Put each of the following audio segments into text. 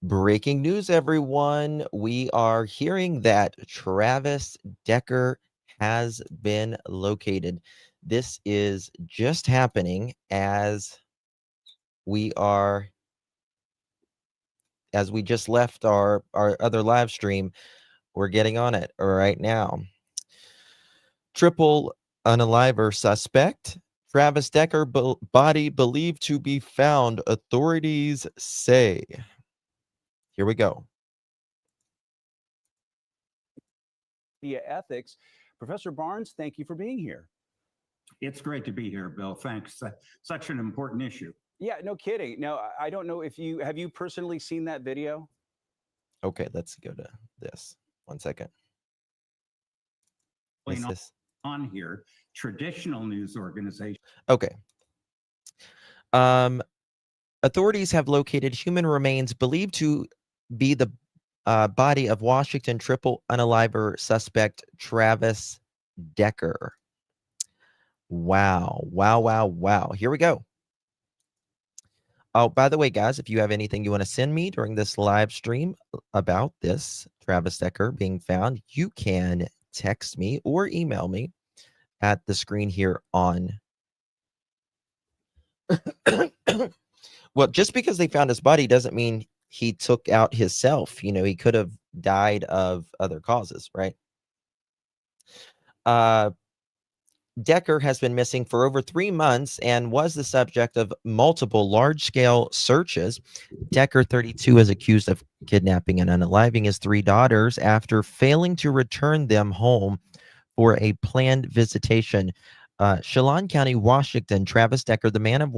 Breaking news, everyone. We are hearing that Travis Decker has been located. This is just happening we are as we just left our other live stream. We're getting on it right now. Triple unaliver suspect. Travis Decker body believed to be found, authorities say. Here we go. Media ethics. Professor Barnes, thank you for being here. It's great to be here, Bill. Thanks. Such an important issue. Yeah, no kidding. No, I don't know if have you personally seen that video? Okay, let's go to this. 1 second. Is this on here? Traditional news organization. Okay. Authorities have located human remains believed to be the body of Washington triple unaliver suspect Travis Decker. Wow. Wow, wow, wow. Here we go. Oh, by the way, guys, if you have anything you want to send me during this live stream about this Travis Decker being found, you can text me or email me at the screen here on. Well, just because they found his body doesn't mean he took out himself. You know, he could have died of other causes, right? Decker has been missing for over 3 months and was the subject of multiple large-scale searches. Decker, 32, is accused of kidnapping and unaliving his 3 daughters after failing to return them home for a planned visitation. Chelan County, Washington, Travis Decker, the man of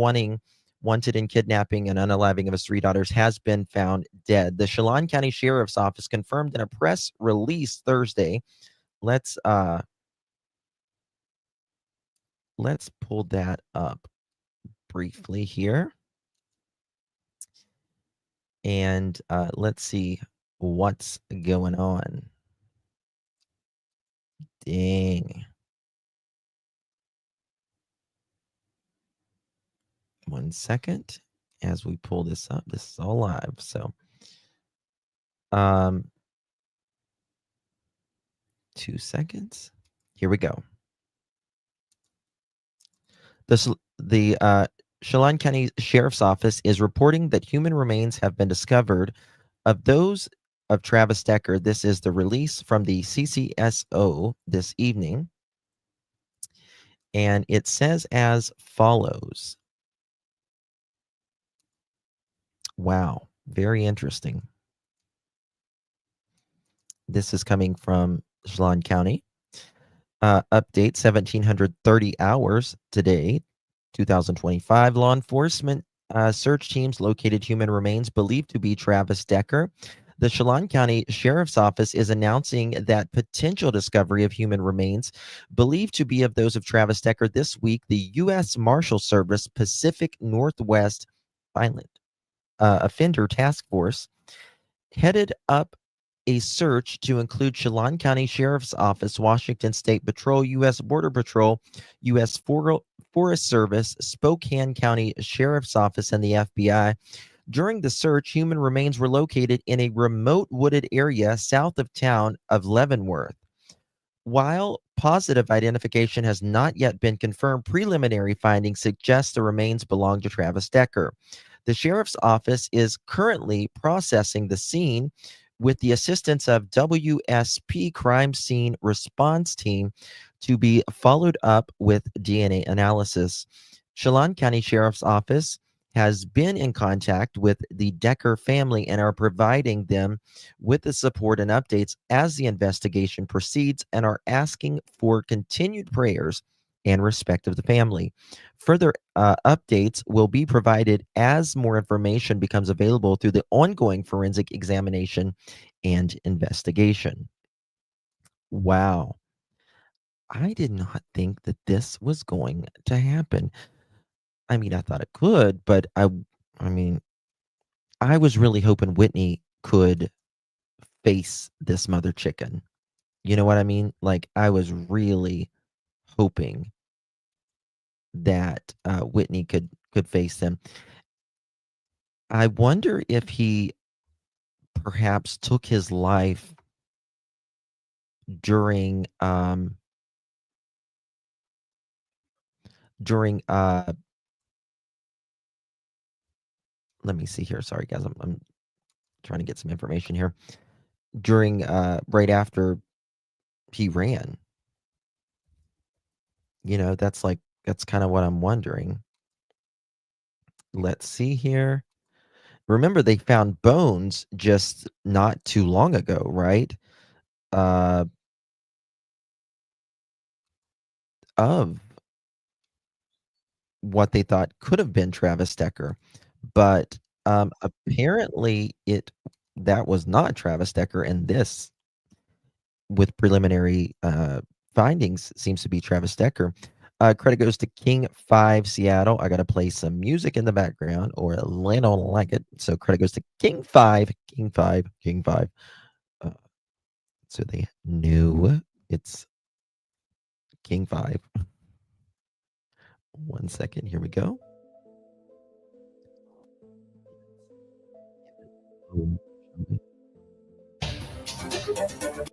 wanted in kidnapping and unaliving of his 3 daughters, has been found dead. The Chelan County Sheriff's Office confirmed in a press release Thursday. Let's pull that up briefly here. And let's see what's going on. Dang. 1 second as we pull this up. This is all live. So 2 seconds. Here we go. The Chelan County Sheriff's Office is reporting that human remains have been discovered of those of Travis Decker. This is the release from the CCSO this evening. And it says as follows. Wow, very interesting. This is coming from Chelan County. Update 1730 hours today, 2025. Law enforcement search teams located human remains believed to be Travis Decker. The Chelan County Sheriff's Office is announcing that potential discovery of human remains believed to be of those of Travis Decker this week. The U.S. Marshals Service Pacific Northwest Violent Offender Task Force headed up a search to include Chelan County Sheriff's Office, Washington State Patrol, U.S. Border Patrol, U.S. Forest Service, Spokane County Sheriff's Office, and the FBI. During the search, human remains were located in a remote wooded area south of town of Leavenworth. While positive identification has not yet been confirmed, preliminary findings suggest the remains belong to Travis Decker. The sheriff's office is currently processing the scene with the assistance of WSP Crime Scene Response Team to be followed up with DNA analysis. Chelan County Sheriff's Office has been in contact with the Decker family and are providing them with the support and updates as the investigation proceeds and are asking for continued prayers and respect of the family. Further updates will be provided as more information becomes available through the ongoing forensic examination and investigation. Wow. I did not think that this was going to happen. I mean, I thought it could, but I mean, I was really hoping Whitney could face this mother chicken. You know what I mean? Like, I was really hoping that Whitney could face him. I wonder if he perhaps took his life during let me see here. Sorry, guys. I'm trying to get some information here. During right after he ran. That's kind of what I'm wondering. Let's see here. Remember, they found bones just not too long ago, right? Of what they thought could have been Travis Decker, but apparently that was not Travis Decker, and this, with preliminary findings, seems to be Travis Decker. Credit goes to King 5 Seattle. I got to play some music in the background, or a little like it. So credit goes to King 5, King 5, King 5. So they knew it's King 5. 1 second. Here we go.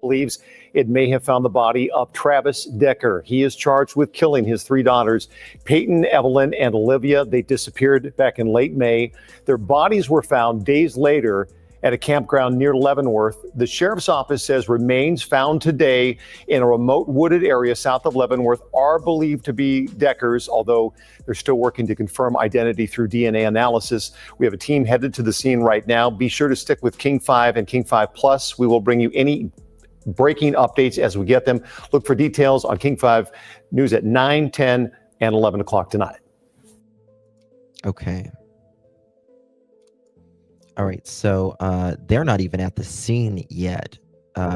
Believes it may have found the body of Travis Decker. He is charged with killing his 3 daughters, Peyton, Evelyn, and Olivia. They disappeared back in late May. Their bodies were found days later at a campground near Leavenworth. The sheriff's office says remains found today in a remote wooded area south of Leavenworth are believed to be Decker's, although they're still working to confirm identity through DNA analysis. We have a team headed to the scene right now. Be sure to stick with King 5 and King 5 Plus. We will bring you any breaking updates as we get them. Look for details on King 5 News at 9, 10, and 11 o'clock tonight. Okay. All right, so they're not even at the scene yet,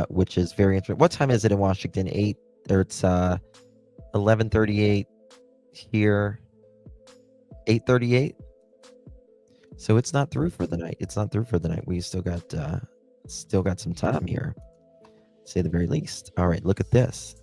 which is very interesting. What time is it in Washington? 8, or it's 11:38 here. 8:38. So it's not through for the night. We still got some time here, to say the very least. All right, look at this.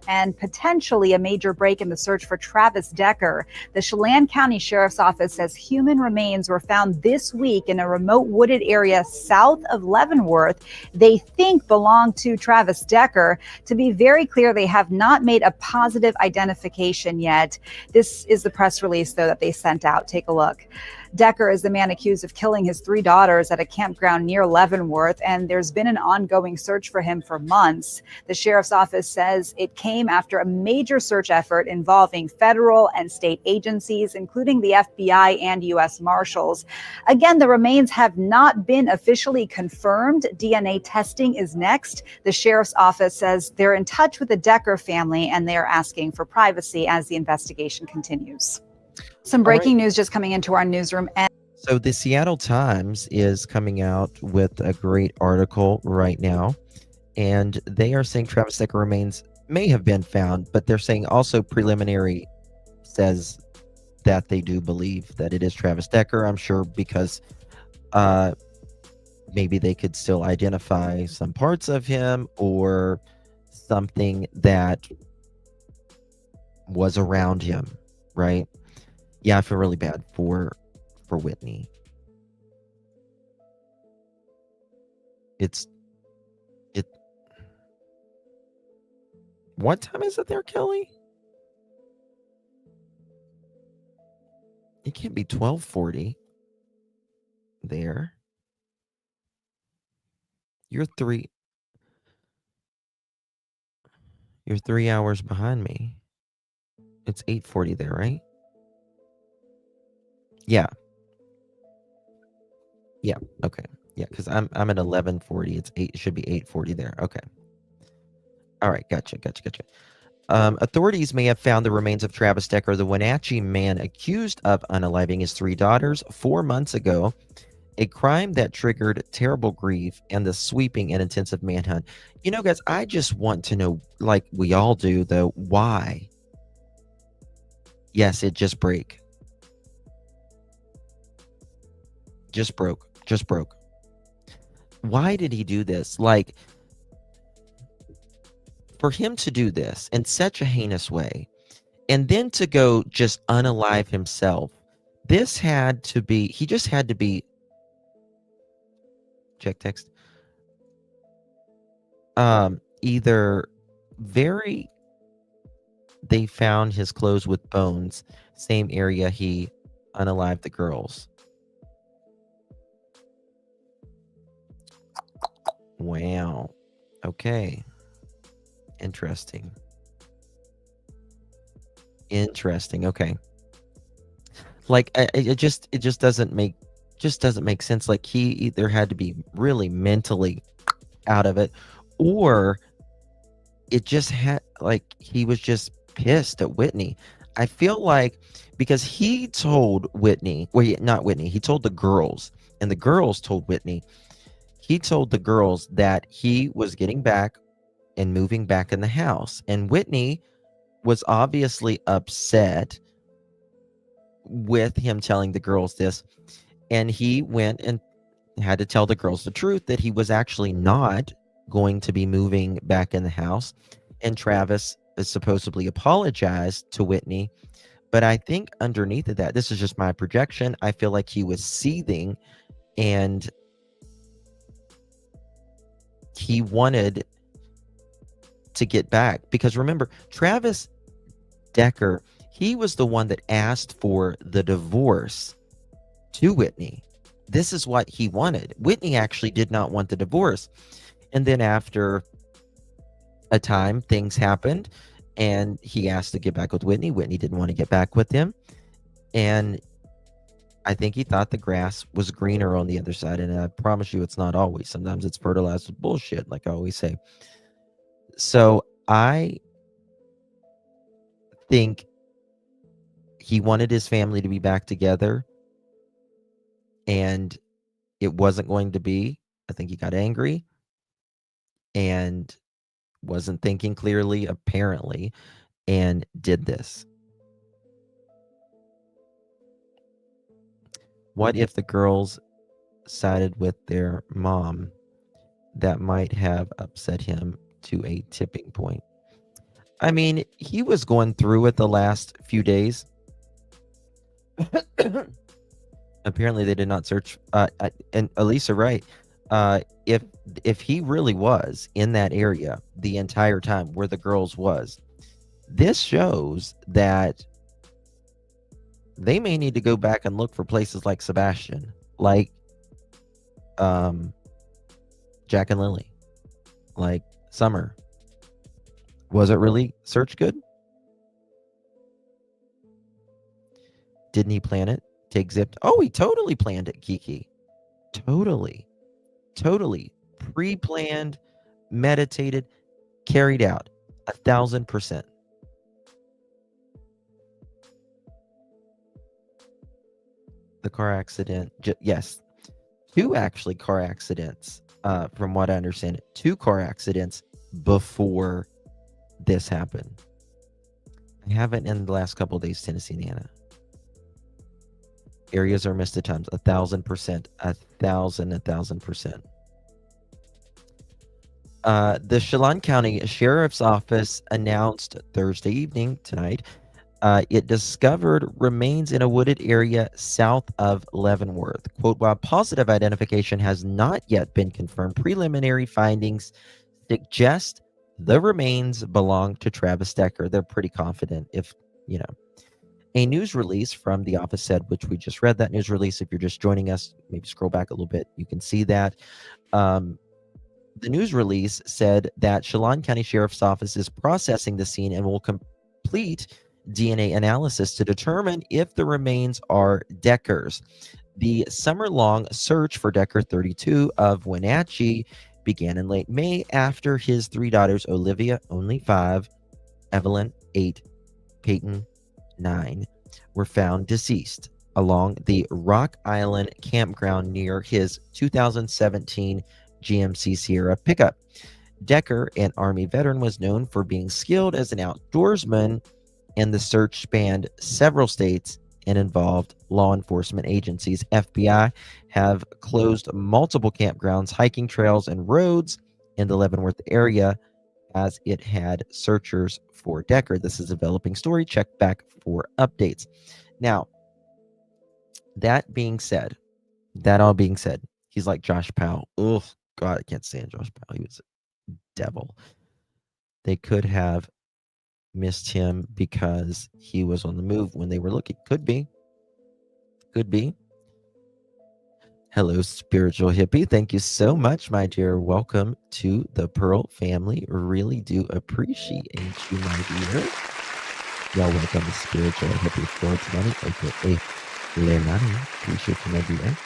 And potentially a major break in the search for Travis Decker. The Chelan County Sheriff's Office says human remains were found this week in a remote wooded area south of Leavenworth. They think belong to Travis Decker. To be very clear, they have not made a positive identification yet. This is the press release, though, that they sent out. Take a look. Decker is the man accused of killing his 3 daughters at a campground near Leavenworth, and there's been an ongoing search for him for months. The sheriff's office says it came after a major search effort involving federal and state agencies, including the FBI and U.S. Marshals. Again, the remains have not been officially confirmed. DNA testing is next. The sheriff's office says they're in touch with the Decker family, and they are asking for privacy as the investigation continues. Some breaking news just coming into our newsroom. So the Seattle Times is coming out with a great article right now, and they are saying Travis Decker remains may have been found, but they're saying also preliminary says that they do believe that it is Travis Decker. I'm sure because maybe they could still identify some parts of him or something that was around him, right? Yeah, I feel really bad for Whitney. What time is it there, Kelly? It can't be 12:40 there. You're 3 hours behind me. It's 8:40 there, right? Yeah. Okay. Yeah, because I'm at 11:40. It should be 8:40 there. Okay. All right. Gotcha. Authorities may have found the remains of Travis Decker, the Wenatchee man accused of unaliving his 3 daughters 4 months ago, a crime that triggered terrible grief and the sweeping and intensive manhunt. Guys, I just want to know, like we all do, though, why? Yes, it just broke. Just broke. Why did he do this? Like, for him to do this in such a heinous way, and then to go just unalive himself, he just had to be check text. Either they found his clothes with bones, same area he unalived the girls. Wow. Okay. Interesting. Okay. Like it just doesn't make sense. Like he either had to be really mentally out of it, or it just had, like, he was just pissed at Whitney. I feel like because he told Whitney, not Whitney, he told the girls, and the girls told Whitney. He told the girls that he was getting back and moving back in the house, and Whitney was obviously upset with him telling the girls this, and he went and had to tell the girls the truth, that he was actually not going to be moving back in the house. And Travis supposedly apologized to Whitney, but I think underneath of that, this is just my projection, I feel like he was seething, and he wanted to get back. Because remember, Travis Decker, he was the one that asked for the divorce to Whitney. This is what he wanted. Whitney actually did not want the divorce. And then after a time, things happened, and he asked to get back with Whitney. Whitney didn't want to get back with him. And I think he thought the grass was greener on the other side. And I promise you, it's not always. Sometimes it's fertilized with bullshit, like I always say. So I think he wanted his family to be back together, and it wasn't going to be. I think he got angry and wasn't thinking clearly, apparently, and did this. What if the girls sided with their mom? That might have upset him to a tipping point. I mean, he was going through it the last few days. Apparently, they did not search. And Elisa, right? If he really was in that area the entire time where the girls was, this shows that they may need to go back and look for places like Sebastian, like Jack and Lily, like Summer. Was it really search good? Didn't he plan it? Take Zip? Oh, he totally planned it, Kiki. Totally pre-planned, meditated, carried out 1,000%. The car accident, yes, 2 actually car accidents, from what I understand, 2 car accidents before this happened. I haven't in the last couple of days, Tennessee, Nana. Areas are missed at times. 1,000%. 1,000%. The Chelan County Sheriff's Office announced Thursday evening, tonight, it discovered remains in a wooded area south of Leavenworth. Quote, while positive identification has not yet been confirmed, preliminary findings suggest the remains belong to Travis Decker. They're pretty confident, if, you know. A news release from the office said, which we just read that news release. If you're just joining us, maybe scroll back a little bit. You can see that. The news release said that Chelan County Sheriff's Office is processing the scene and will complete DNA analysis to determine if the remains are Decker's. The summer-long search for Decker, 32, of Wenatchee began in late May after his 3 daughters, Olivia, only 5, Evelyn, 8, Peyton, 9, were found deceased along the Rock Island campground near his 2017 GMC Sierra pickup. Decker, an Army veteran, was known for being skilled as an outdoorsman, and the search spanned several states and involved law enforcement agencies. FBI have closed multiple campgrounds, hiking trails, and roads in the Leavenworth area as it had searchers for Decker. This is a developing story. Check back for updates. Now, that all being said, He's like Josh Powell. Oh, God, I can't stand Josh Powell. He was a devil. They could have missed him because he was on the move when they were looking. Could be. Could be. Hello, spiritual hippie. Thank you so much, my dear. Welcome to the Pearl family. Really do appreciate you, my dear. Y'all welcome to Spiritual Hippie 420, aka Lenani. Appreciate you, my dear.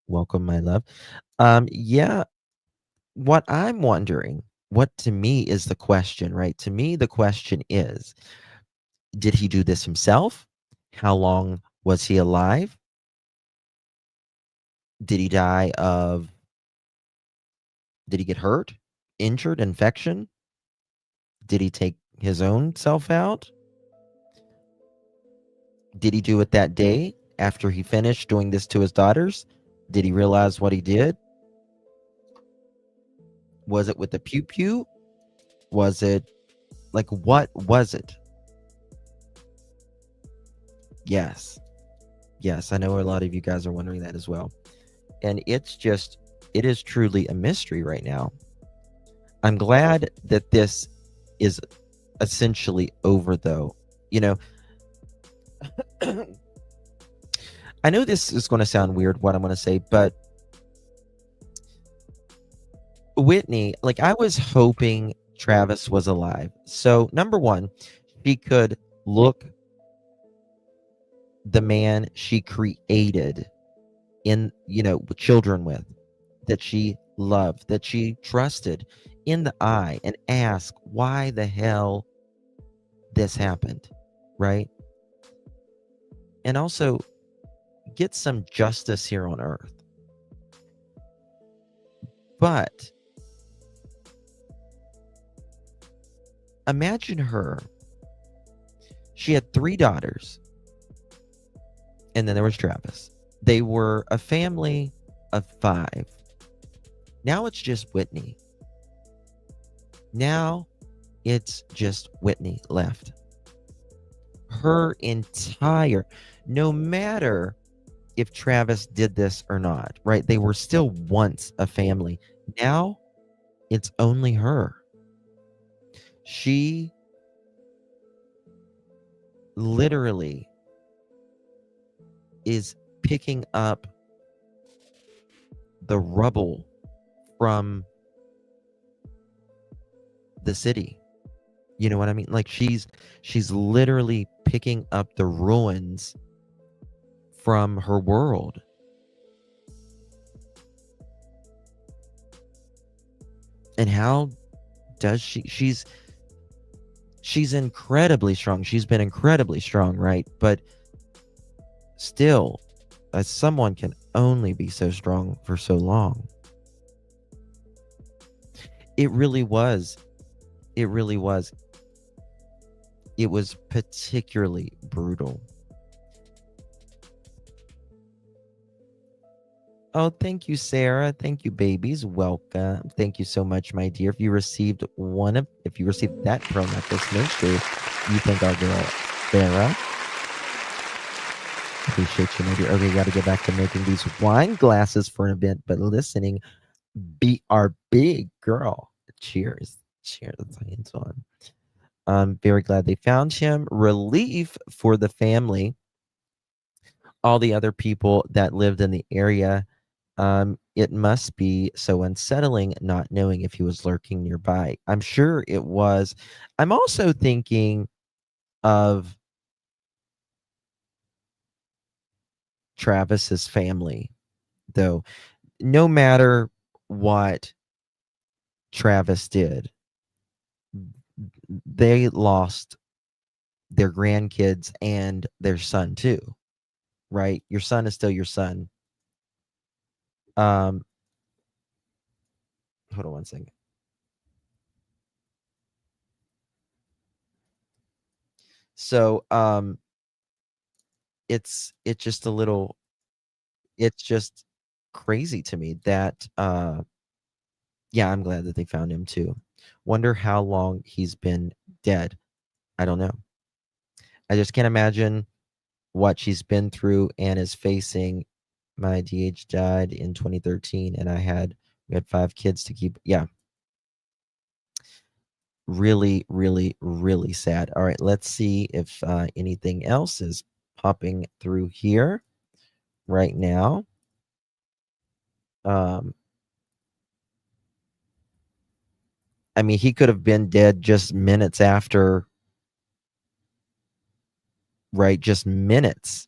Welcome, my love. Yeah, what I'm wondering, what to me is the question, right? To me, the question is, did he do this himself? How long was he alive? Did he die of, did he get hurt, injured, infection? Did he take his own self out? Did he do it that day after he finished doing this to his daughters? Did he realize what he did? Was it with the pew pew? Was it like, what was it? Yes. Yes, I know a lot of you guys are wondering that as well. And it's just, it is truly a mystery right now. I'm glad that this is essentially over, though. You know, I know this is going to sound weird, what I'm going to say, but Whitney, like, I was hoping Travis was alive. So, number one, she could look the man she created in, you know, children with, that she loved, that she trusted, in the eye and ask why the hell this happened, right? And also get some justice here on earth. But imagine her. She had 3 daughters. And then there was Travis. They were a family of 5. Now it's just Whitney. Now it's just Whitney left. Her entire, no matter if Travis did this or not, right? They were still once a family. Now it's only her. She literally is picking up the rubble from the city. You know what I mean? Like, she's literally picking up the ruins from her world. And how does she's incredibly strong. She's been incredibly strong, right? But still, as someone can only be so strong for so long. It really was. It really was. It was particularly brutal. Oh, thank you, Sarah. Thank you, babies. Welcome. Thank you so much, my dear. If you received that pearl necklace, make sure you thank our girl, Sarah. Appreciate you, my dear. Okay, got to get back to making these wine glasses for an event, but listening, be our big girl. Cheers. Cheers. Hands on. I'm very glad they found him. Relief for the family. All the other people that lived in the area. It must be so unsettling not knowing if he was lurking nearby. I'm sure it was. I'm also thinking of Travis's family, though. No matter what Travis did, they lost their grandkids and their son too, right? Your son is still your son. Hold on one second. So it's just a little, it's just crazy to me that yeah, I'm glad that they found him too. Wonder how long he's been dead. I don't know. I just can't imagine what she's been through and is facing My DH died in 2013, and we had 5 kids to keep. Yeah. Really, really, really sad. All right, let's see if anything else is popping through here right now. I mean, he could have been dead just minutes after, right? Just minutes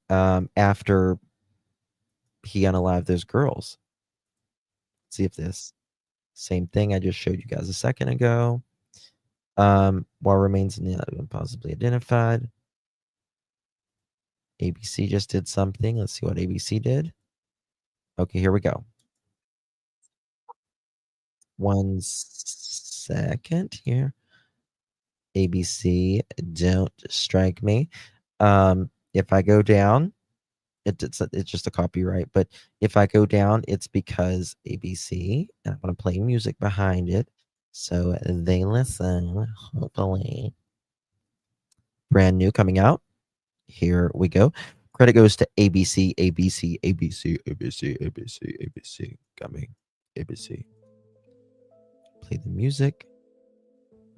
after he unalived those girls. Let's see if this same thing I just showed you guys a second ago. While remains possibly identified. ABC just did something. Let's see what ABC did. Okay, here we go. 1 second here. ABC, don't strike me. If I go down, it's just a copyright, but if I go down, it's because ABC, and I'm going to play music behind it so they listen, hopefully. Brand new coming out. Here we go. Credit goes to ABC, ABC, ABC, ABC, ABC, ABC. Coming. ABC. Play the music.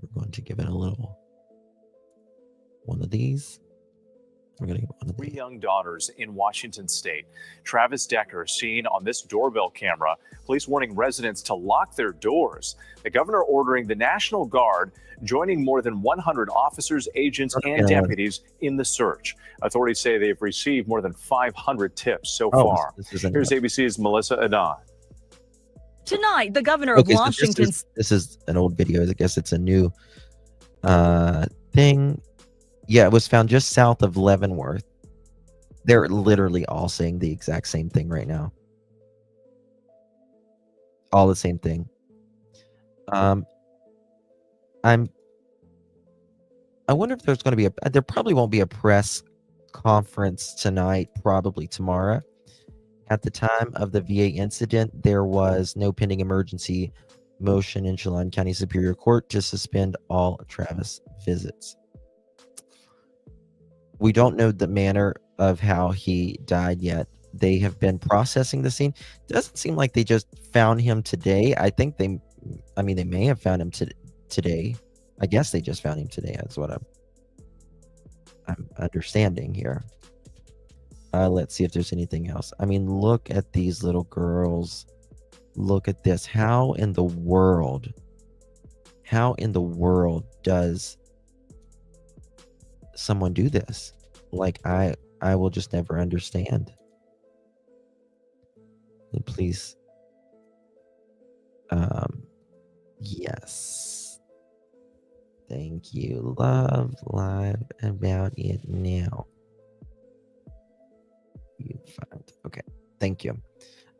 We're going to give it a little one of these. We're going to give it one of 3 these. young daughters in Washington state. Travis Decker seen on this doorbell camera. Police warning residents to lock their doors. The governor ordering the National Guard joining more than 100 officers, agents, and deputies in the search. Authorities say they've received more than 500 tips so far. Here's ABC's Melissa Adon. Tonight, the governor of Washington. This is an old video. I guess it's a new thing. Yeah, it was found just south of Leavenworth. They're literally all saying the exact same thing right now. All the same thing. I wonder if there's going to be there probably won't be a press conference tonight, probably tomorrow. At the time of the VA incident, there was no pending emergency motion in Chelan County Superior Court to suspend all Travis visits. We don't know the manner of how he died yet. They have been processing the scene. Doesn't seem like they just found him today. I think they may have found him today. I guess they just found him today. That's what I'm understanding here. Let's see if there's anything else. I mean, look at these little girls. Look at this. How in the world does someone do this? Like, I will just never understand. And please. Yes. Thank you. Love live about it now. You found. Okay. Thank you. All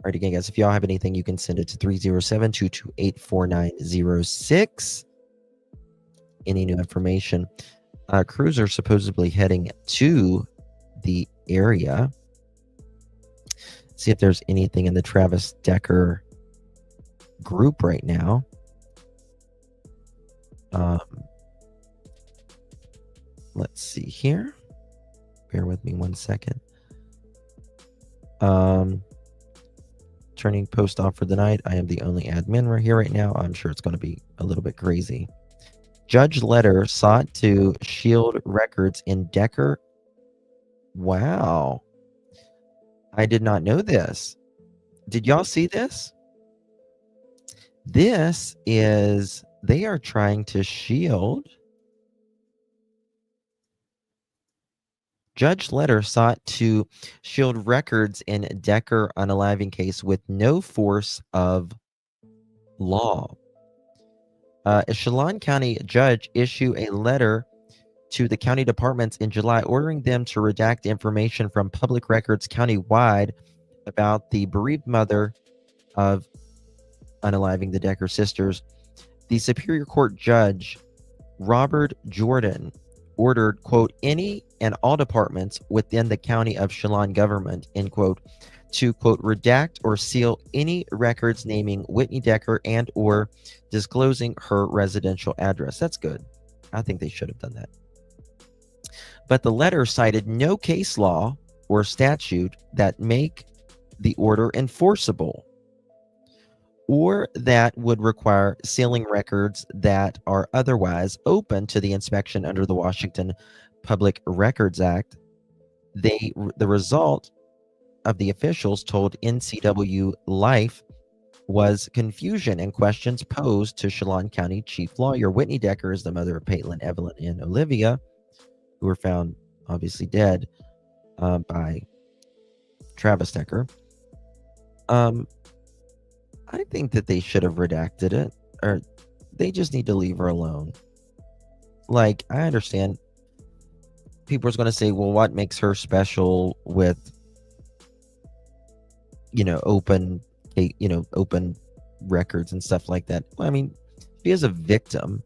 right, again, guys, if y'all have anything, you can send it to 307-228-4906. Any new information? Crews are supposedly heading to the area. See if there's anything in the Travis Decker group right now. Let's see here. Bear with me 1 second. Turning post off for the night. I am the only admin right here right now. I'm sure it's going to be a little bit crazy. Judge letter sought to shield records in Decker. Wow. I did not know this. Did y'all see this? This is, they are trying to shield. Judge letter sought to shield records in Decker unaliving case with no force of law. A Chelan County judge issued a letter to the county departments in July ordering them to redact information from public records countywide about the bereaved mother of unaliving the Decker sisters. The Superior Court judge, Robert Jordan, ordered, quote, any and all departments within the county of Chelan government, end quote, to, quote, redact or seal any records naming Whitney Decker and or disclosing her residential address. That's good. I think they should have done that. But the letter cited no case law or statute that make the order enforceable, or that would require sealing records that are otherwise open to the inspection under the Washington Public Records Act. The result of the officials told NCW Life was confusion and questions posed to Chelan County Chief Lawyer. Whitney Decker is the mother of Peyton, Evelyn, and Olivia, who were found obviously dead by Travis Decker. I think that they should have redacted it, or they just need to leave her alone. Like, I understand people are going to say, well, what makes her special with, open records and stuff like that. Well, I mean, she is a victim.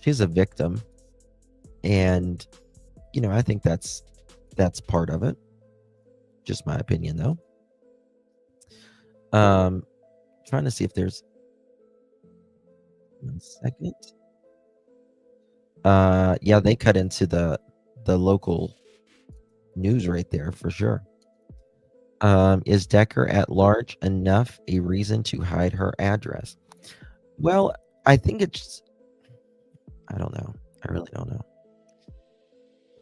She's a victim. And, I think that's part of it. Just my opinion, though. Trying to see if there's 1 second. Yeah, they cut into the local news right there for sure. Is Decker at large enough a reason to hide her address? Well, I think I don't know. I really don't know.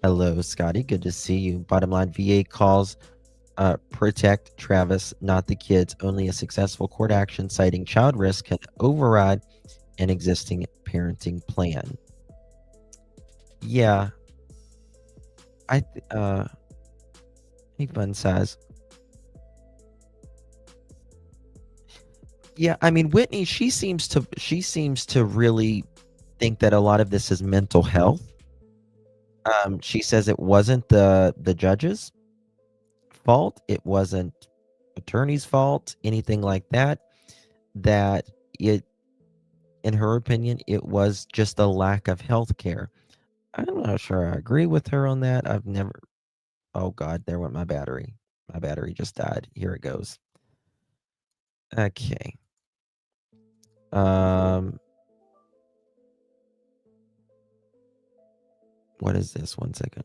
Hello, Scotty. Good to see you. Bottom line, VA calls protect Travis, not the kids. Only a successful court action citing child risk can override an existing parenting plan. Yeah. Hey, Fun Size. Yeah, I mean, Whitney, she seems to really think that a lot of this is mental health. She says it wasn't the judge's fault, it wasn't attorney's fault, anything like that. That it, in her opinion, it was just a lack of health care. I'm not sure I agree with her on that. I've never. Oh God, there went my battery. My battery just died. Here it goes. Okay. What is this? 1 second.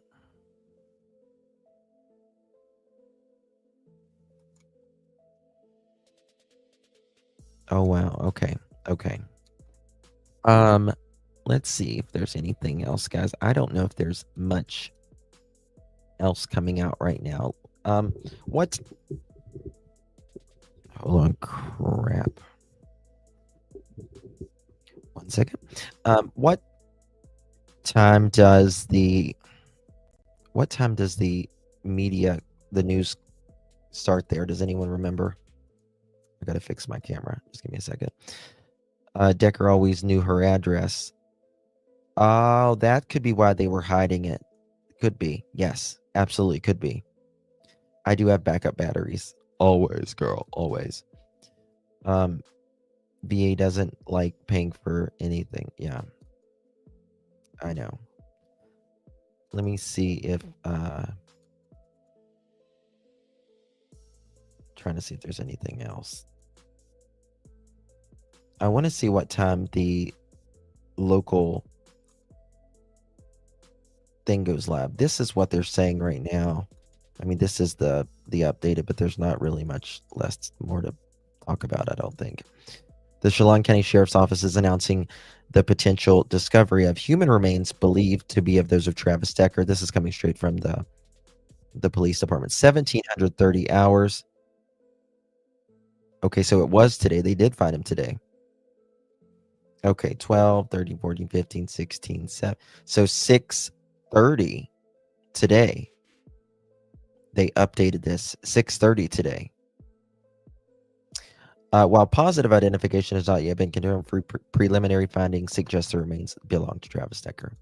Oh wow. Okay. Let's see if there's anything else, guys. I don't know if there's much else coming out right now. What? Hold on. Crap. 1 second. What time does the media, the news start there? Does anyone remember? I gotta fix my camera. Just give me a second. Decker always knew her address. Oh, that could be why they were hiding it. Could be. Yes, absolutely could be. I do have backup batteries. Always, girl. Always. VA doesn't like paying for anything. Yeah. I know. Let me see if trying to see if there's anything else. I want to see what time the local thing goes live. This is what they're saying right now. I mean, this is the updated, but there's not really much more to talk about, I don't think. The Chelan County Sheriff's Office is announcing the potential discovery of human remains believed to be of those of Travis Decker. This is coming straight from the police department. 1,730 hours. Okay, so it was today. They did find him today. Okay, 12, 13, 14, 15, 16, 7. So 6:30 today. They updated this. 6:30 today. While positive identification has not yet been confirmed, preliminary findings suggest the remains belong to Travis Decker.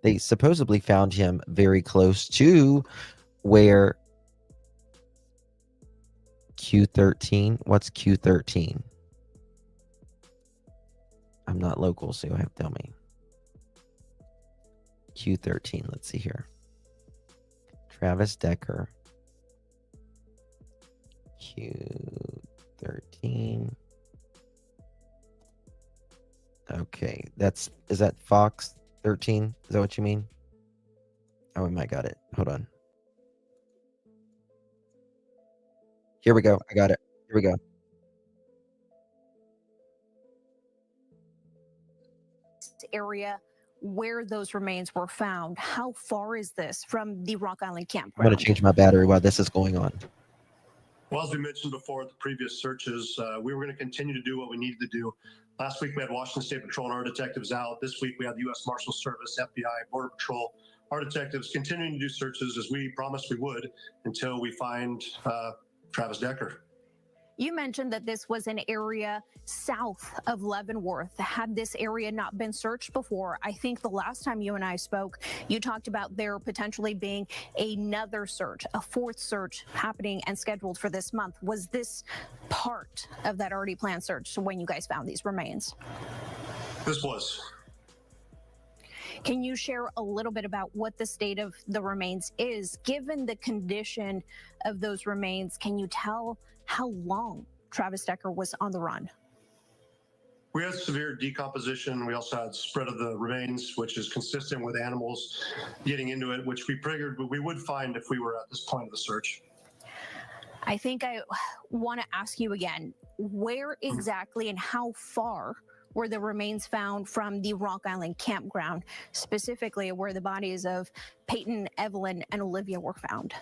They supposedly found him very close to where Q13. What's Q13? I'm not local, so you'll have to tell me. Q13. Let's see here. Travis Decker. Q13. Okay, is that Fox 13? Is that what you mean? Oh, we might got it. Hold on. Here we go. I got it. Here we go. Area where those remains were found. How far is this from the Rock Island I'm campground? going to change my battery while this is going on. Well, as we mentioned before at the previous searches, we were going to continue to do what we needed to do. Last week, we had Washington State Patrol and our detectives out. This week, we had the U.S. Marshals Service, FBI, Border Patrol, our detectives continuing to do searches as we promised we would until we find Travis Decker. You mentioned that this was an area south of Leavenworth. Had this area not been searched before? I think the last time you and I spoke, you talked about there potentially being another search, a fourth search happening and scheduled for this month. Was this part of that already planned search when you guys found these remains? This was. Can you share a little bit about what the state of the remains is? Given the condition of those remains, can you tell how long Travis Decker was on the run? We had severe decomposition. We also had spread of the remains, which is consistent with animals getting into it, which we figured we would find if we were at this point of the search. I think I want to ask you again, where exactly and how far were the remains found from the Rock Island campground, specifically where the bodies of Peyton, Evelyn, and Olivia were found?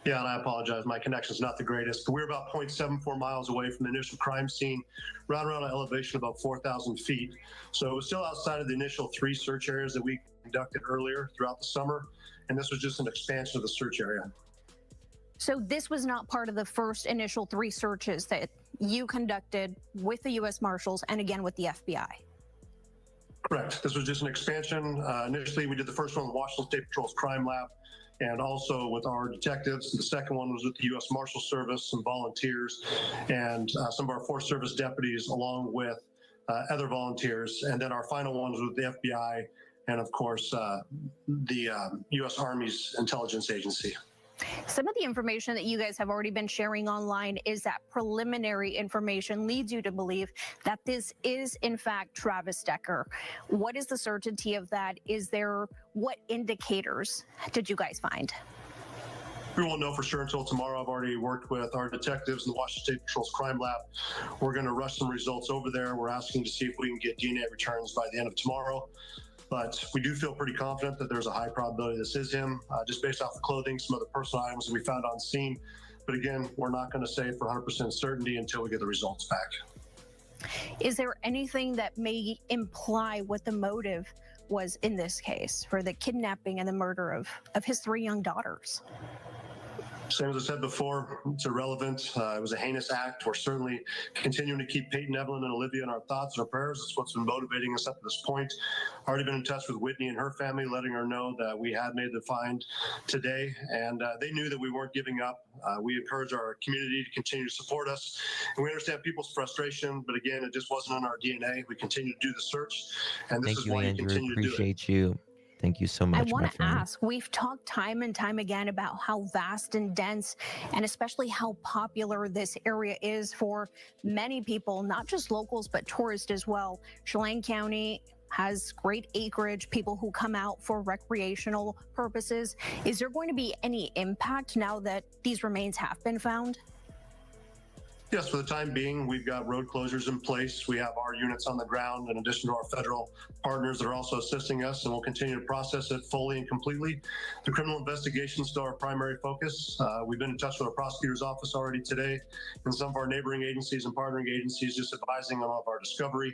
Yeah, and I apologize. My connection's not the greatest. But we're about 0.74 miles away from the initial crime scene, right around an elevation of about 4,000 feet. So it was still outside of the initial 3 search areas that we conducted earlier throughout the summer. And this was just an expansion of the search area. So this was not part of the first initial 3 searches that you conducted with the U.S. Marshals and again with the FBI? Correct. This was just an expansion. Initially, we did the first one with Washington State Patrol's crime lab and also with our detectives. The second one was with the U.S. Marshal Service, some volunteers, and some of our Forest Service deputies, along with other volunteers. And then our final one was with the FBI and, of course, the U.S. Army's intelligence agency. Some of the information that you guys have already been sharing online is that preliminary information leads you to believe that this is, in fact, Travis Decker. What is the certainty of that? What indicators did you guys find? We won't know for sure until tomorrow. I've already worked with our detectives in the Washington State Patrol's crime lab. We're going to rush some results over there. We're asking to see if we can get DNA returns by the end of tomorrow. But we do feel pretty confident that there's a high probability this is him, just based off the clothing, some other personal items that we found on scene. But again, we're not going to say for 100% certainty until we get the results back. Is there anything that may imply what the motive was in this case for the kidnapping and the murder of his 3 young daughters? Same as I said before, it's irrelevant. It was a heinous act. We're certainly continuing to keep Peyton, Evelyn, and Olivia in our thoughts and our prayers. That's what's been motivating us up to this point. Already been in touch with Whitney and her family, letting her know that we had made the find today, and they knew that we weren't giving up. We encourage our community to continue to support us, and we understand people's frustration, but again, it just wasn't in our DNA. We continue to do the search, and this is why we continue to do it. Appreciate you. Thank you so much, I my want to friend. ask, we've talked time and time again about how vast and dense and especially how popular this area is for many people, not just locals, but tourists as well. Chelan County has great acreage, people who come out for recreational purposes. Is there going to be any impact now that these remains have been found? Yes, for the time being, we've got road closures in place. We have our units on the ground in addition to our federal partners that are also assisting us, and we'll continue to process it fully and completely. The criminal investigation is still our primary focus. We've been in touch with our prosecutor's office already today and some of our neighboring agencies and partnering agencies, just advising them of our discovery.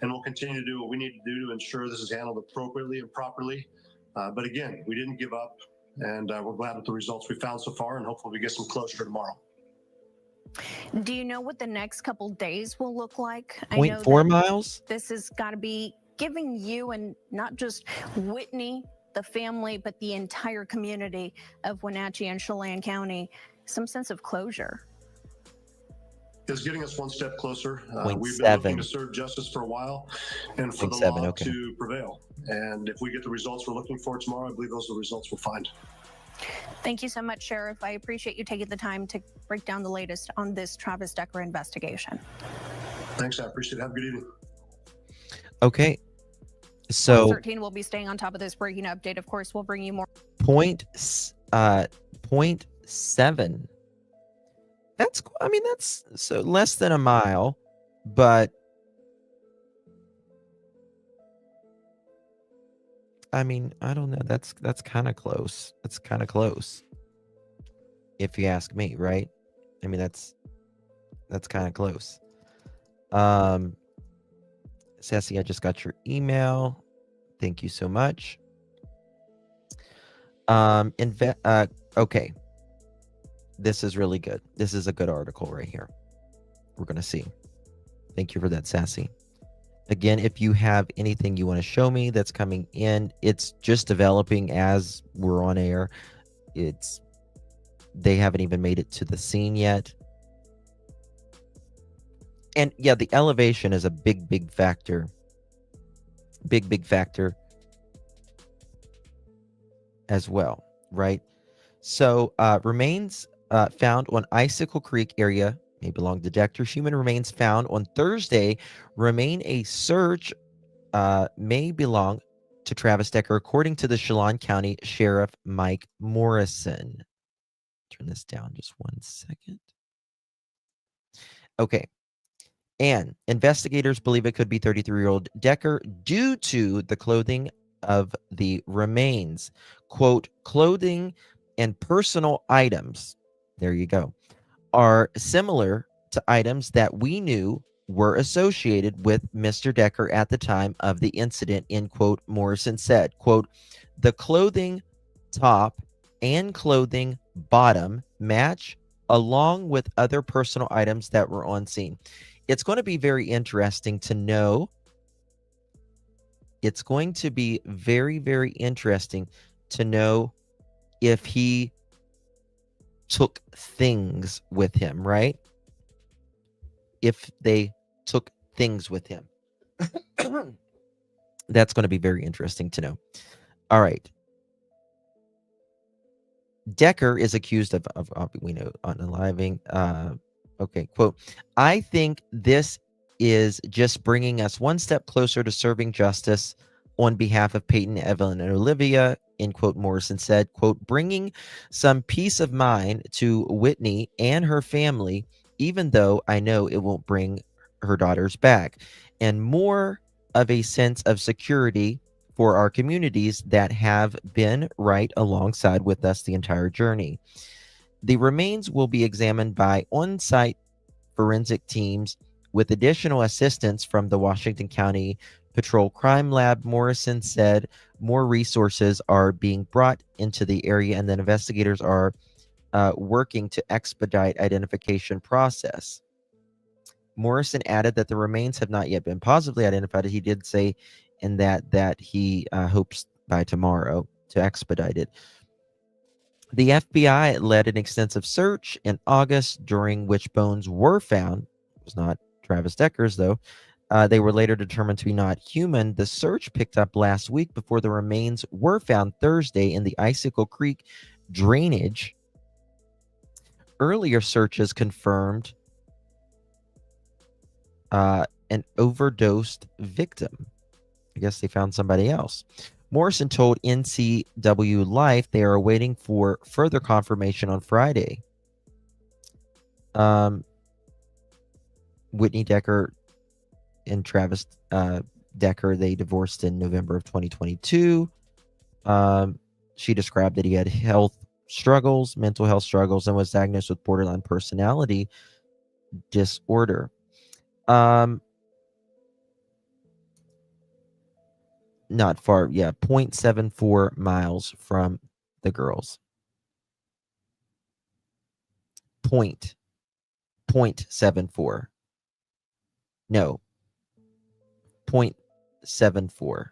And we'll continue to do what we need to do to ensure this is handled appropriately and properly. But again, we didn't give up, and we're glad with the results we found so far, and hopefully we get some closure tomorrow. Do you know what the next couple days will look like? 0.4 miles? This has got to be giving you, and not just Whitney, the family, but the entire community of Wenatchee and Chelan County, some sense of closure. Is getting us one step closer. We've 0.7. been looking to serve justice for a while and for the 0.7, law okay. to prevail. And if we get the results we're looking for tomorrow, I believe those are the results we'll find. Thank you so much, Sheriff. I appreciate you taking the time to break down the latest on this Travis Decker investigation. Thanks, I appreciate it. Have a good evening. Okay. So 13 will be staying on top of this breaking update. Of course, we'll bring you more. 0.7. I mean, that's so less than a mile, but I mean, I don't know. That's kind of close. That's kind of close, if you ask me, right? I mean, that's kind of close. Sassy, I just got your email. Thank you so much. Okay. This is really good. This is a good article right here. We're going to see. Thank you for that, Sassy. Again, if you have anything you want to show me that's coming in, it's just developing as we're on air. They haven't even made it to the scene yet. And yeah, the elevation is a big factor. Big factor as well, right? So remains found on Icicle Creek area may belong to Decker. Human remains found on Thursday remain a search may belong to Travis Decker, according to the Chelan County Sheriff Mike Morrison. Turn this down just 1 second. Okay. And investigators believe it could be 33-year-old Decker due to the clothing of the remains. Quote, clothing and personal items, there you go, are similar to items that we knew were associated with Mr. Decker at the time of the incident, end quote. Morrison said, quote, the clothing top and clothing bottom match along with other personal items that were on scene. It's going to be very interesting to know. It's going to be very interesting to know if he took things with him, right? If they took things with him. That's going to be very interesting to know. All right. Decker is accused of we know, unaliving. Okay, quote, I think this is just bringing us one step closer to serving justice on behalf of Peyton, Evelyn, and Olivia, end quote. Morrison said, quote, bringing some peace of mind to Whitney and her family, even though I know it won't bring her daughters back, and more of a sense of security for our communities that have been right alongside with us the entire journey. The remains will be examined by on-site forensic teams with additional assistance from the Washington County Patrol Crime Lab. Morrison said more resources are being brought into the area, and then investigators are working to expedite identification process. Morrison added that the remains have not yet been positively identified. He did say in that he hopes by tomorrow to expedite it. The FBI led an extensive search in August, during which bones were found. It was not Travis Decker's, though. They were later determined to be not human. The search picked up last week before the remains were found Thursday in the Icicle Creek drainage. Earlier searches confirmed an overdosed victim. I guess they found somebody else. Morrison told NCW Life they are waiting for further confirmation on Friday. Whitney Decker and Travis Decker, they divorced in November of 2022. She described that he had mental health struggles, and was diagnosed with borderline personality disorder. Not far, 0.74 miles from the girls. 0.74. No. 0.74.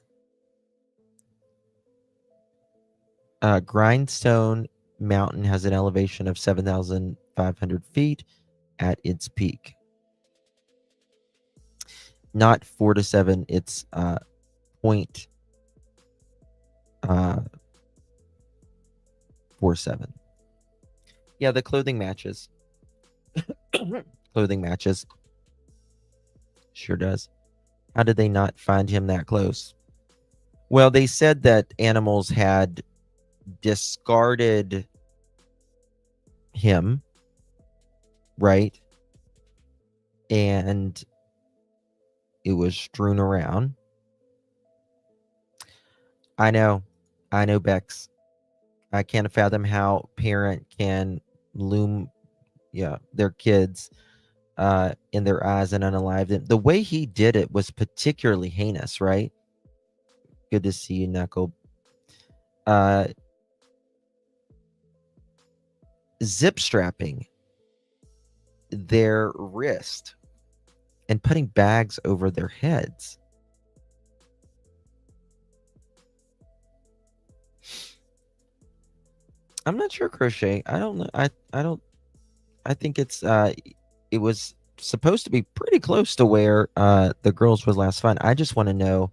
Grindstone Mountain has an elevation of 7,500 feet at its peak. Not 4 to 7, it's 0.47. Yeah, the clothing matches. Clothing matches. Sure does. How did they not find him that close? Well, they said that animals had discarded him right? And it was strewn around. I know, Bex. I can't fathom how parent can loom, their kids in their eyes and unalive them. The way he did it was particularly heinous, right? Good to see you, Knuckle. Zip strapping their wrist and putting bags over their heads. I'm not sure, Crochet. I don't know. I think it was supposed to be pretty close to where the girls was last found. I just want to know.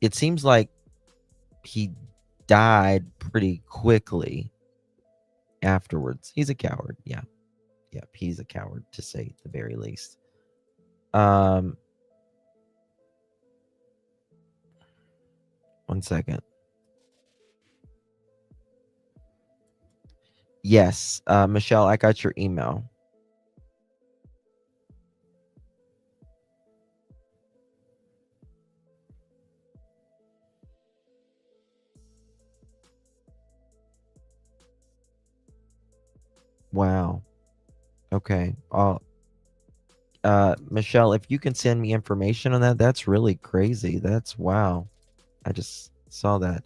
It seems like he died pretty quickly afterwards. He's a coward. Yeah. Yep, he's a coward, to say the very least. One second. Yes, Michelle, I got your email. Wow. Okay. Michelle, if you can send me information on that, that's really crazy. That's wow. I just saw that.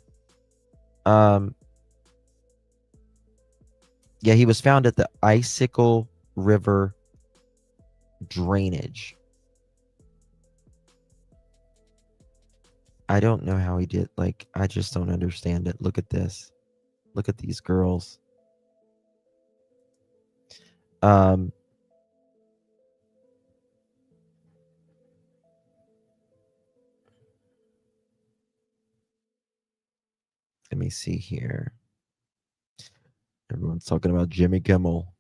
Yeah, he was found at the Icicle River drainage. I don't know how he did. Like, I just don't understand it. Look at this. Look at these girls. Let me see here. Everyone's talking about Jimmy Kimmel.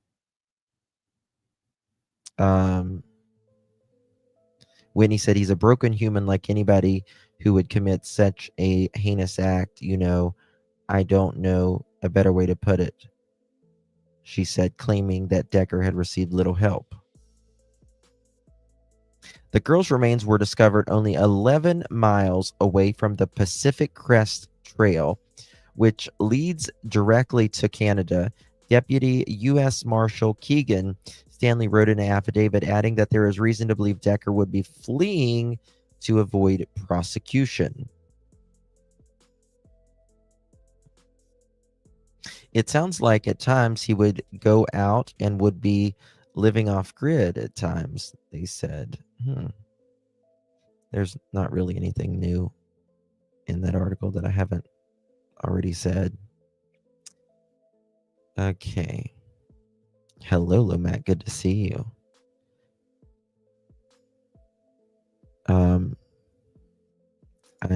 Whitney said he's a broken human like anybody who would commit such a heinous act. I don't know a better way to put it. She said, claiming that Decker had received little help. The girls' remains were discovered only 11 miles away from the Pacific Crest Trail, which leads directly to Canada. Deputy U.S. Marshal Keegan Stanley wrote in an affidavit adding that there is reason to believe Decker would be fleeing to avoid prosecution. It sounds like at times he would go out and would be living off grid at times, they said. There's not really anything new in that article that I haven't already said. Okay. Hello, Lomac. Good to see you. I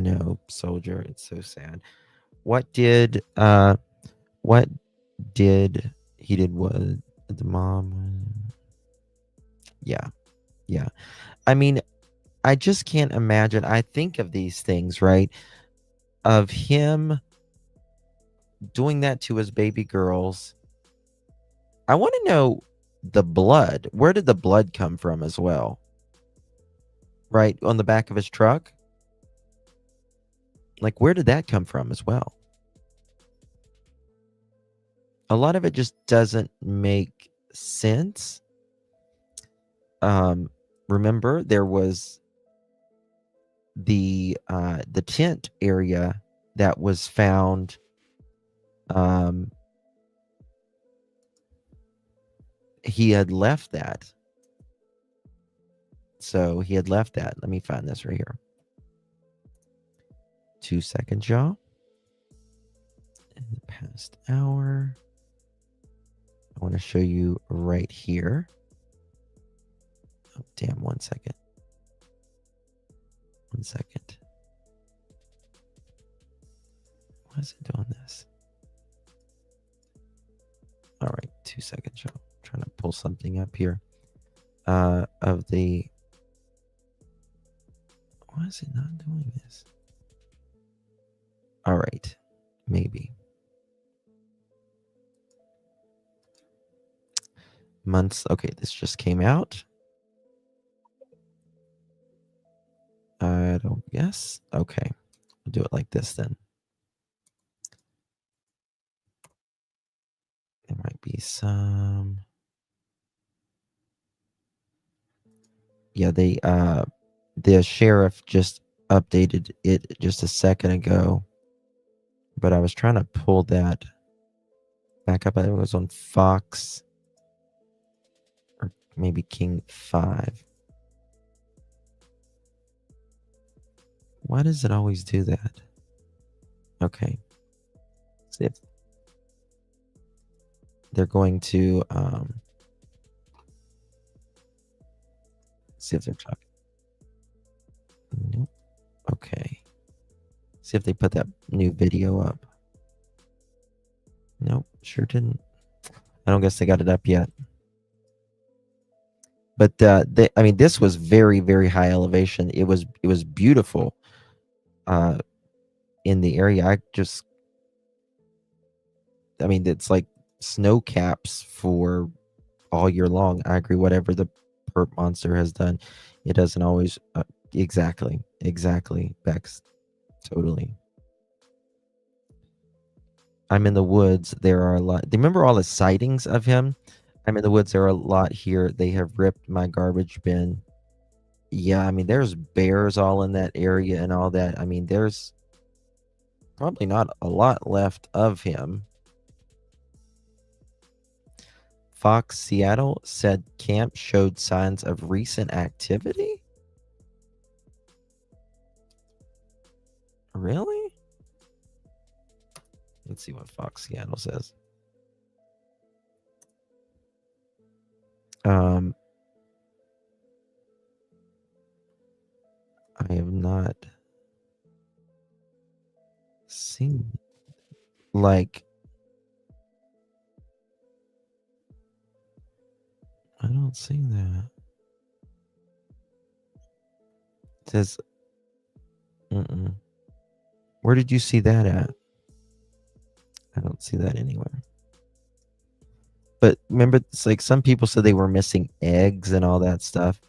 know, Soldier. It's so sad. What did he did what the mom? Yeah. I mean, I just can't imagine. I think of these things, right? Of him doing that to his baby girls. I want to know the blood. Where did the blood come from as well? Right? On the back of his truck? Like, where did that come from as well? A lot of it just doesn't make sense. Remember, there was the tent area that was found. He had left that. So he had left that. Let me find this right here. 2 seconds, y'all. In the past hour. I want to show you right here. Oh, damn. 1 second. 1 second. Why is it doing this? All right. 2 seconds, y'all. Trying to pull something up here. Of the... Why is it not doing this? All right. Maybe. months. Okay, this just came out. I don't guess. Okay, we'll do it like this then. There might be some. Yeah, the sheriff just updated it just a second ago, but I was trying to pull that back up. I think it was on Fox or maybe King 5. Why does it always do that? Okay. See if they're going to see if they're talking. Nope. Okay. See if they put that new video up. Nope, sure didn't. I don't guess they got it up yet. But I mean, this was very, very high elevation. It was beautiful in the area. I mean, it's like snow caps for all year long. I agree. Whatever the perp monster has done, it doesn't always exactly, Bex, totally. I'm in the woods. There are a lot. Remember all the sightings of him? I'm in the woods. There are a lot here. They have ripped my garbage bin. Yeah, I mean, there's bears all in that area and all that. I mean, there's probably not a lot left of him. Fox Seattle said camp showed signs of recent activity. Really? Let's see what Fox Seattle says. I have not seen, like, I don't see that. It says, where did you see that at? I don't see that anywhere. But remember, it's like some people said they were missing eggs and all that stuff.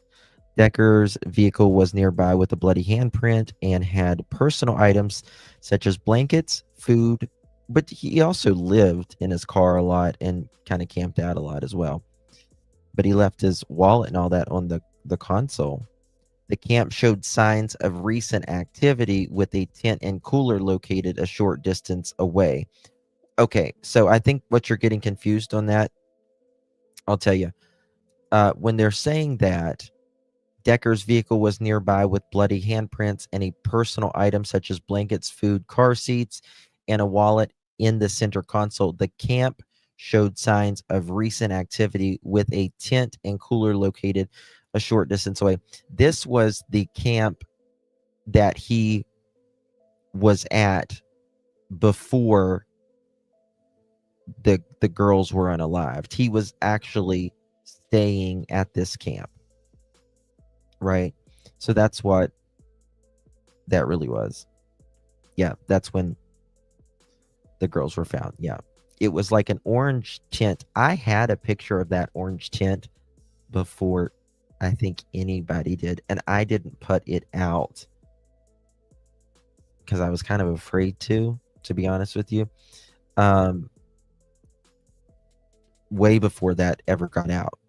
Decker's vehicle was nearby with a bloody handprint and had personal items such as blankets, food, but he also lived in his car a lot and kind of camped out a lot as well. But he left his wallet and all that on the console. The camp showed signs of recent activity with a tent and cooler located a short distance away. Okay, so I think what you're getting confused on that, I'll tell you. When they're saying that Decker's vehicle was nearby with bloody handprints and a personal item such as blankets, food, car seats, and a wallet in the center console, the camp showed signs of recent activity with a tent and cooler located a short distance away. This was the camp that he was at before the girls were unalived. He was actually staying at this camp. Right. So that's what that really was. Yeah, that's when the girls were found. Yeah. It was like an orange tent. I had a picture of that orange tent before I think anybody did, and I didn't put it out because I was kind of afraid to be honest with you. Way before that ever got out.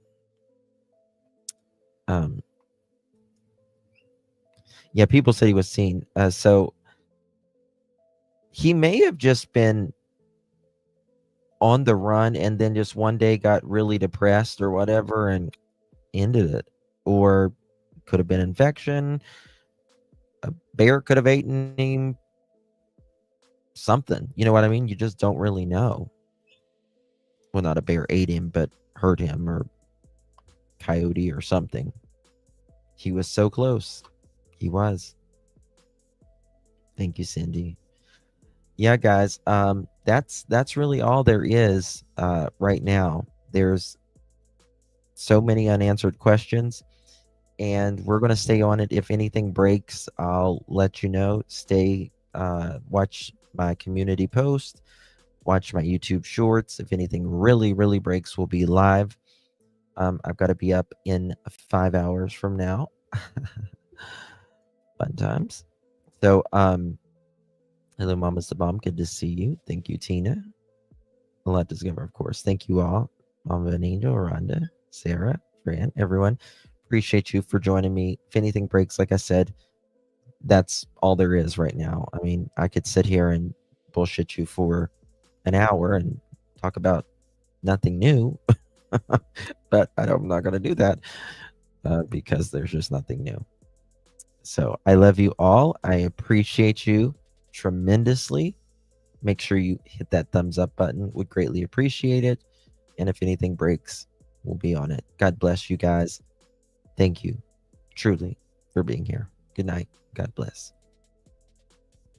Yeah, people said he was seen. So he may have just been on the run and then just one day got really depressed or whatever and ended it. Or could have been infection. A bear could have eaten him. Something. You know what I mean? You just don't really know. Well, not a bear ate him, but hurt him, or coyote or something. He was so close. He was. Thank you, Cindy. Yeah, guys, that's really all there is right now. There's so many unanswered questions, and we're going to stay on it. If anything breaks, I'll let you know. Stay, watch my community post, watch my YouTube shorts. If anything really, really breaks, we'll be live. I've got to be up in 5 hours from now. Fun times. So, hello, Mama's the Bomb. Good to see you. Thank you, Tina. A lot to discover, of course. Thank you all. Mama Benito, Rhonda, Sarah, Fran, everyone. Appreciate you for joining me. If anything breaks, like I said, that's all there is right now. I mean, I could sit here and bullshit you for an hour and talk about nothing new, but I'm not going to do that because there's just nothing new. So I love you all. I appreciate you tremendously. Make sure you hit that thumbs up button. Would greatly appreciate it. And if anything breaks, we'll be on it. God bless you guys. Thank you truly for being here. Good night. God bless.